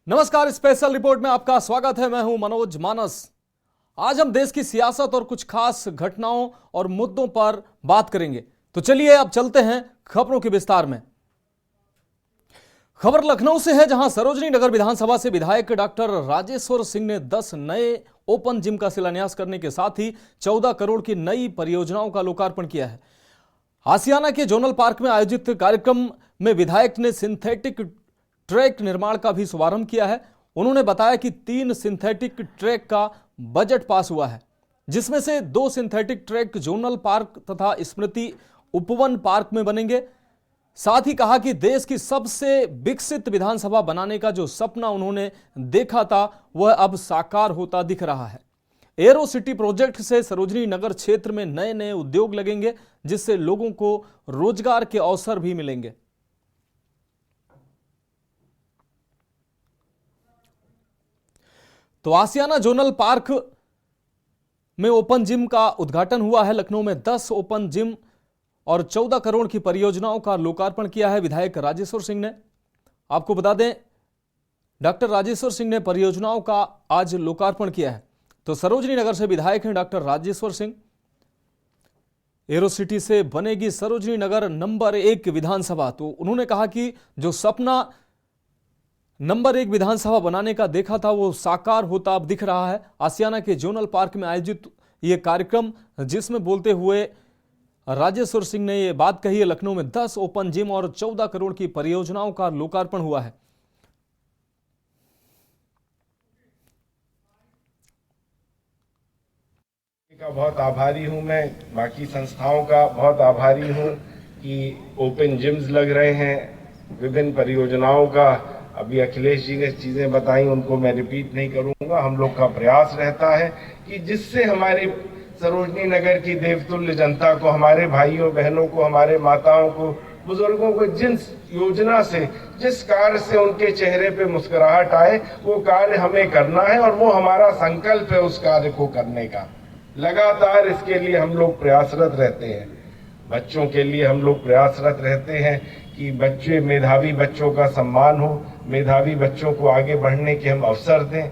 नमस्कार, special report में आपका स्वागत है। मैं हूं मनोज मानस। आज हम देश की सियासत और कुछ खास घटनाओं और मुद्दों पर बात करेंगे। तो चलिए अब चलते हैं खबरों के विस्तार में। खबर लखनऊ से है, जहां सरोजनी नगर विधानसभा से विधायक डॉक्टर राजेश्वर सिंह ने 10 नए ओपन जिम का शिलान्यास करने के साथ ही 14 करोड़ की नई परियोजनाओं का लोकार्पण किया है। आसियाना के जोनल पार्क में आयोजित कार्यक्रम में विधायक ने सिंथेटिक ट्रैक निर्माण का भी शुभारंभ किया है। उन्होंने बताया कि 3 सिंथेटिक ट्रैक का बजट पास हुआ है, जिसमें से 2 सिंथेटिक ट्रैक जोनल पार्क तथा स्मृति उपवन पार्क में बनेंगे। साथ ही कहा कि देश की सबसे विकसित विधानसभा बनाने का जो सपना उन्होंने देखा था वह अब साकार होता दिख रहा है। एरो सिटी प्रोजेक्ट से सरोजनी नगर क्षेत्र में नए नए उद्योग लगेंगे, जिससे लोगों को रोजगार के अवसर भी मिलेंगे। तो आसियाना जोनल पार्क में ओपन जिम का उद्घाटन हुआ है। लखनऊ में 10 ओपन जिम और 14 करोड़ की परियोजनाओं का लोकार्पण किया है विधायक राजेश्वर सिंह ने। आपको बता दें, डॉक्टर राजेश्वर सिंह ने परियोजनाओं का आज लोकार्पण किया है। तो सरोजनी नगर से विधायक हैं doctor Rajeshwar Singh. Arrow city से बनेगी सरोजनी नगर नंबर 1 विधानसभा। तो उन्होंने कहा कि जो सपना नंबर 1 विधानसभा बनाने का देखा था वो साकार होता अब दिख रहा है। आसियाना के जोनल पार्क में आयोजित ये कार्यक्रम, जिसमें बोलते हुए राजेश्वर सिंह ने ये बात कही है, लखनऊ में 10 ओपन जिम और 14 करोड़ की परियोजनाओं का लोकार्पण हुआ है। का बहुत आभारी हूं मैं, बाकी संस्थाओं का बहुत आभारी हूं कि ओपन जिम्स लग रहे हैं। विभिन्न परियोजनाओं का अभी अखिलेश जी ने चीजें बताई, उनको मैं रिपीट नहीं करूंगा। हम लोग का प्रयास रहता है कि जिससे हमारे सरोजनी नगर की देवतुल्य जनता को, हमारे भाइयों बहनों को, हमारे माताओं को, बुजुर्गों को जिस योजना से, जिस कार्य से उनके चेहरे पे मुस्कुराहट आए, वो कार्य हमें करना है और वो हमारा संकल्प है उस कार्य को करने का। लगातार इसके लिए हम लोग प्रयासरत रहते हैं। बच्चों के लिए हम लोग प्रयासरत रहते हैं कि बच्चे, मेधावी बच्चों का सम्मान हो, मेधावी बच्चों को आगे बढ़ने के हम अवसर दें।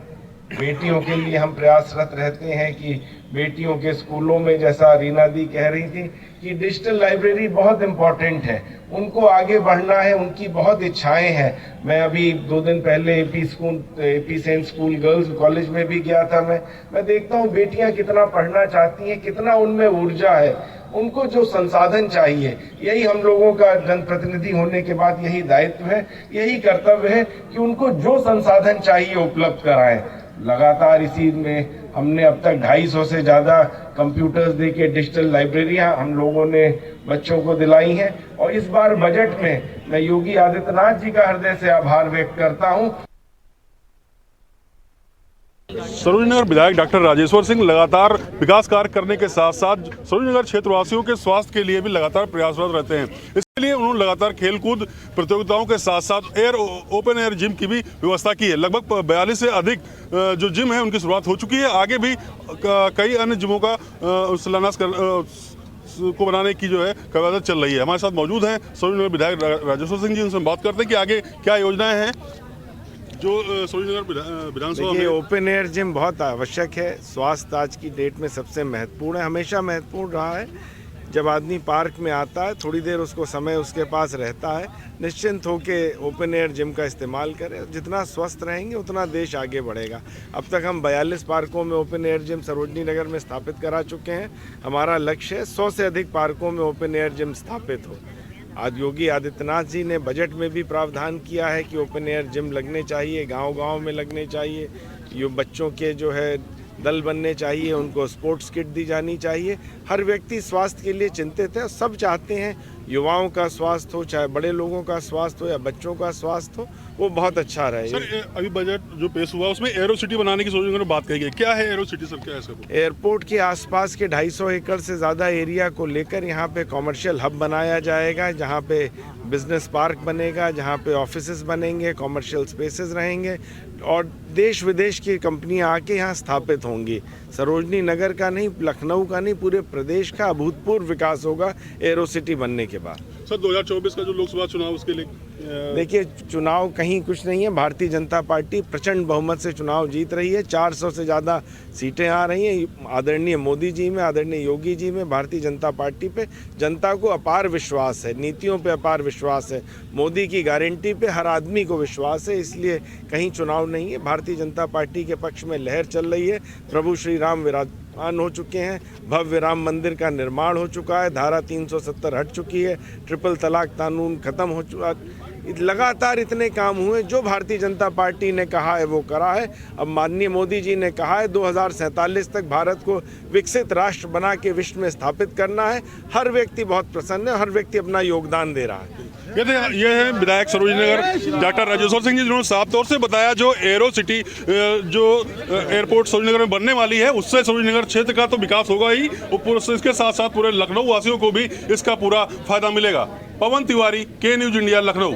बेटियों के लिए हम प्रयासरत रहते हैं कि बेटियों के स्कूलों में, जैसा रीना दी कह रही थी कि डिजिटल लाइब्रेरी बहुत इम्पोर्टेंट है, उनको आगे बढ़ना है, उनकी बहुत इच्छाएं हैं। मैं अभी 2 दिन पहले AP saint school girls college में भी गया था। मैं देखता हूँ बेटियां कितना पढ़ना चाहती हैं, कितना उनमें ऊर्जा है। उनको जो संसाधन चाहिए, यही हम लोगों का जनप्रतिनिधि होने के बाद यही दायित्व है, यही कर्तव्य है कि उनको जो संसाधन चाहिए उपलब्ध कराएं। लगातार इसी में हमने अब तक 250 से ज्यादा कंप्यूटर्स देके डिजिटल लाइब्रेरियां हम लोगों ने बच्चों को दिलाई हैं। और इस बार बजट में मैं योगी आदित्यनाथ जी का हृदय से आभार व्यक्त करता हूं। सरोजनी नगर विधायक डॉक्टर राजेश्वर सिंह लगातार विकास कार्य करने के साथ साथ सरोजनी नगर क्षेत्रवासियों के स्वास्थ्य के लिए भी लगातार प्रयासरत रहते हैं। इसके लिए उन्होंने लगातार खेलकूद प्रतियोगिताओं के साथ साथ ओपन एयर जिम की भी व्यवस्था की है। लगभग 42 से अधिक जो जिम है उनकी शुरुआत हो चुकी है। आगे भी कई अन्य जिमों का शिलान्यास को बनाने की जो है कवायद चल रही है। हमारे साथ मौजूद हैं सरोजनी नगर विधायक राजेश्वर सिंह जी। उनसे बात करते हैं कि आगे क्या योजनाएं हैं जो सरोजनी नगर विधानसभा में। ओपन एयर जिम बहुत आवश्यक है। स्वास्थ्य आज की डेट में सबसे महत्वपूर्ण है, हमेशा महत्वपूर्ण रहा है। जब आदमी पार्क में आता है, थोड़ी देर उसको समय उसके पास रहता है, निश्चिंत होके ओपन एयर जिम का इस्तेमाल करें। जितना स्वस्थ रहेंगे उतना देश आगे बढ़ेगा। अब तक हम 42 पार्कों में open air gym Sarojini Nagar में स्थापित करा चुके हैं। हमारा लक्ष्य है 100 से अधिक पार्कों में ओपन एयर जिम स्थापित हो। आज योगी आदित्यनाथ जी ने बजट में भी प्रावधान किया है कि ओपन एयर जिम लगने चाहिए, गांव-गांव में लगने चाहिए। ये बच्चों के जो है दल बनने चाहिए, उनको स्पोर्ट्स किट दी जानी चाहिए। हर व्यक्ति स्वास्थ्य के लिए चिंतित है। सब चाहते हैं युवाओं का स्वास्थ्य हो, चाहे बड़े लोगों का स्वास्थ्य हो या बच्चों का स्वास्थ्य हो, वो बहुत अच्छा रहे। सर, अभी बजट जो पेश हुआ उसमें एरो सिटी बनाने की सोच बात कही गई, क्या है एरो सिटी सर? क्या है सर? एयरपोर्ट के आसपास के 250 एकड़ से ज़्यादा एरिया को लेकर यहाँ पे कॉमर्शियल हब बनाया जाएगा, जहाँ पे बिजनेस पार्क बनेगा, जहाँ पे ऑफिसेज बनेंगे, कॉमर्शियल स्पेसेस रहेंगे और देश विदेश की कंपनियां आके यहाँ स्थापित होंगी। सरोजनी नगर का नहीं, लखनऊ का नहीं, पूरे प्रदेश का अभूतपूर्व विकास होगा एरो सिटी बनने के बाद। सर 2024 का जो लोकसभा चुनाव उसके लिए देखिए, चुनाव कहीं कुछ नहीं है। भारतीय जनता पार्टी प्रचंड बहुमत से चुनाव जीत रही है। 400 से ज़्यादा सीटें आ रही हैं। आदरणीय मोदी जी में, आदरणीय योगी जी में, भारतीय जनता पार्टी पे जनता को अपार विश्वास है, नीतियों पे अपार विश्वास है, मोदी की गारंटी पे हर आदमी को विश्वास है। इसलिए कहीं चुनाव नहीं है। भारतीय जनता पार्टी के पक्ष में लहर चल रही है। प्रभु श्री राम विराजमान हो चुके हैं। भव्य राम मंदिर का निर्माण हो चुका है। धारा 370 हट चुकी है। ट्रिपल तलाक कानून खत्म हो चुका। लगातार इतने काम हुए। जो भारतीय जनता पार्टी ने कहा है वो करा है। अब माननीय मोदी जी ने कहा है 2047 तक भारत को विकसित राष्ट्र बना के विश्व में स्थापित करना है। हर व्यक्ति बहुत प्रसन्न है। हर व्यक्ति अपना योगदान दे रहा है। ये है विधायक सरोजनी नगर डॉक्टर राजेश्वर सिंह जी, जिन्होंने साफ तौर से बताया जो एरो सिटी जो एयरपोर्ट सरोजनी नगर में बनने वाली है उससे सरोजनी नगर क्षेत्र का तो विकास होगा ही, और इसके साथ साथ पूरे लखनऊ वासियों को भी इसका पूरा फायदा मिलेगा। पवन तिवारी, के न्यूज इंडिया, लखनऊ।